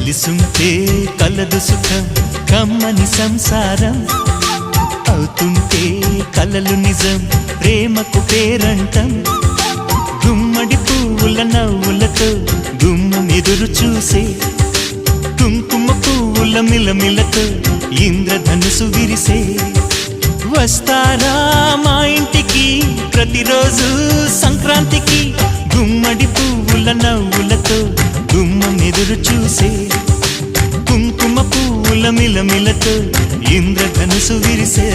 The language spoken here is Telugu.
కలిసుంటే కలదు సుఖం కమ్మని సంసారం అవుతుంటే కలలు నిజం ప్రేమకు పేరంటం గుమ్మడి పువ్వుల నవ్వులతో గుమ్మం ఎదురు చూసే కుంకుమ పువ్వుల మిలమిలతో ఇంద్రధనుసు విరిసే వస్తారా మా ఇంటికి ప్రతిరోజు సంక్రాంతికి గుమ్మడి పువ్వుల నవ్వులతో గుమ్మం ఎదురు చూసే కుంకుమ పువ్వుల మిలమిలతో ఇంద్రధనుసు విరిసే